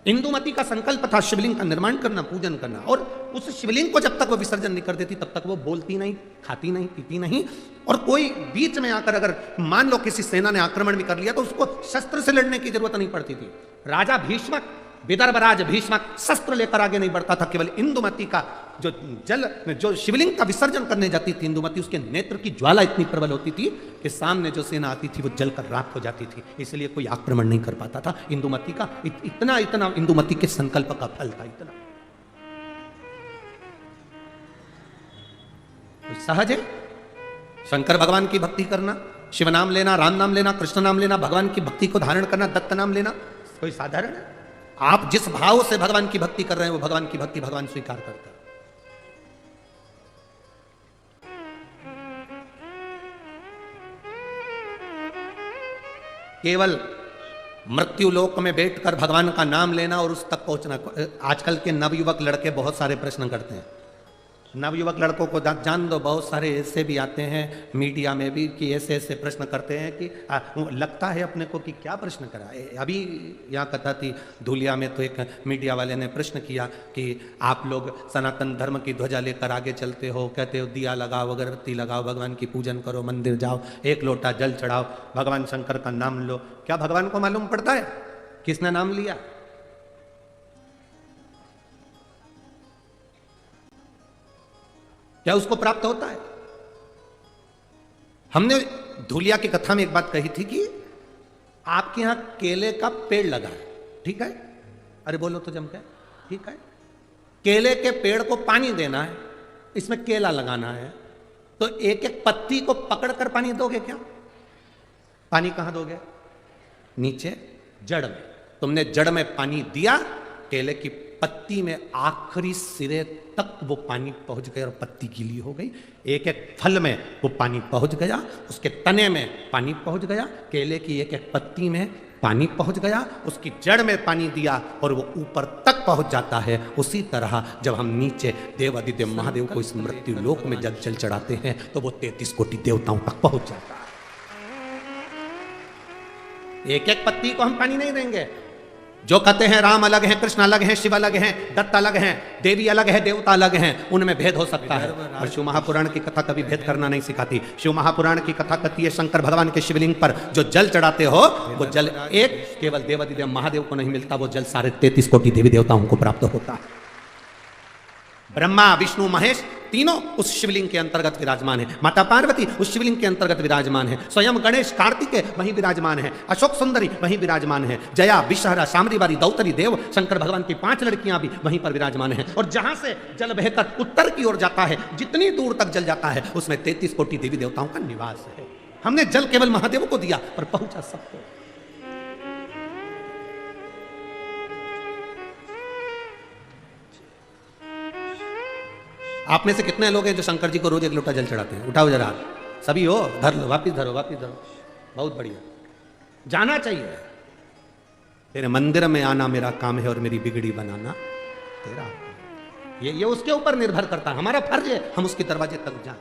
इंदुमती का संकल्प था शिवलिंग का निर्माण करना, पूजन करना, और उस शिवलिंग को जब तक वो विसर्जन नहीं कर देती तब तक वो बोलती नहीं, खाती नहीं, पीती नहीं। और कोई बीच में आकर अगर मान लो किसी सेना ने आक्रमण भी कर लिया तो उसको शस्त्र से लड़ने की जरूरत नहीं पड़ती थी। राजा भीष्मक, विदर्भराज भीष्मक शस्त्र लेकर आगे नहीं बढ़ता था। केवल इंदुमती का जो शिवलिंग का विसर्जन करने जाती थी इंदुमती, उसके नेत्र की ज्वाला इतनी प्रबल होती थी कि सामने जो सेना आती थी वो जलकर राख हो जाती थी, इसलिए कोई आक्रमण नहीं कर पाता था। इंदुमती का इतना इंदुमती के संकल्प का फल था, इतना तो सहज है। शंकर भगवान की भक्ति करना, शिव नाम लेना, राम नाम लेना, कृष्ण नाम लेना, भगवान की भक्ति को धारण करना, दत्त नाम लेना कोई साधारण है? आप जिस भाव से भगवान की भक्ति कर रहे हैं वो भगवान की भक्ति भगवान स्वीकार करता है। केवल मृत्यु लोक में बैठकर भगवान का नाम लेना और उस तक पहुंचना। आजकल के नवयुवक लड़के बहुत सारे प्रश्न करते हैं। नवयुवक लड़कों को जान दो, बहुत सारे ऐसे भी आते हैं मीडिया में भी कि ऐसे ऐसे प्रश्न करते हैं कि लगता है अपने को कि क्या प्रश्न करा। अभी यहाँ कथा थी धुलिया में, तो एक मीडिया वाले ने प्रश्न किया कि आप लोग सनातन धर्म की ध्वजा लेकर आगे चलते हो, कहते हो दिया लगाओ, अगरबत्ती लगाओ, भगवान की पूजन करो, मंदिर जाओ, एक लोटा जल चढ़ाओ, भगवान शंकर का नाम लो, क्या भगवान को मालूम पड़ता है किसने नाम लिया? क्या उसको प्राप्त होता है? हमने धुलिया की कथा में एक बात कही थी कि आपके यहां केले का पेड़ लगा है, ठीक है? अरे बोलो तो जम के, ठीक है? केले के पेड़ को पानी देना है, इसमें केला लगाना है, तो एक एक पत्ती को पकड़कर पानी दोगे क्या? पानी कहां दोगे? नीचे जड़ में। तुमने जड़ में पानी दिया, केले की पत्ती में आखिरी सिरे तक वो पानी पहुंच गया और पत्ती गीली हो गई। एक एक फल में वो पानी पहुंच गया, उसके तने में पानी पहुंच गया, केले की एक एक पत्ती में पानी पहुंच गया, उसकी जड़ में पानी दिया और वो ऊपर तक पहुंच जाता है। उसी तरह जब हम नीचे देवादिदेव महादेव को इस मृत्यु लोक में जल जल चढ़ाते हैं तो वो 33 कोटि देवताओं तक पहुंच जाता है। एक एक पत्ती को हम पानी नहीं देंगे। जो कहते हैं राम अलग हैं, कृष्ण अलग हैं, शिव अलग हैं, दत्त अलग हैं, देवी अलग है, देवता अलग हैं, उनमें भेद हो सकता है, और शिव महापुराण की कथा कभी भेद करना नहीं सिखाती। शिव महापुराण की कथा कहती है शंकर भगवान के शिवलिंग पर जो जल चढ़ाते हो वो जल एक केवल देवादिदेव महादेव को नहीं मिलता, वो जल सारे 33 कोटि देवी देवताओं को प्राप्त होता है। ब्रह्मा विष्णु महेश तीनों उस शिवलिंग के अंतर्गत विराजमान है। माता पार्वती उस शिवलिंग के अंतर्गत विराजमान है। स्वयं गणेश कार्तिकेय वहीं विराजमान है। अशोक सुंदरी वहीं विराजमान है। जया विषहरा शामरीवारी दौतरी देव शंकर भगवान की 5 लड़कियां भी वहीं पर विराजमान हैं। और जहां से जल बहकर उत्तर की ओर जाता है, जितनी दूर तक जल जाता है उसमें 33 कोटि देवी देवताओं का निवास है। हमने जल केवल महादेव को दिया पर पहुंचा सबको। आप में से कितने लोग हैं जो शंकर जी को रोज 1 लोटा जल चढ़ाते हैं? उठाओ जरा, सभी हो, धर लो, वापिस धरो, वापिस धरो, बहुत बढ़िया, जाना चाहिए। तेरे मंदिर में आना मेरा काम है और मेरी बिगड़ी बनाना तेरा। ये उसके ऊपर निर्भर करता है, हमारा फर्ज है हम उसके दरवाजे तक जाएं।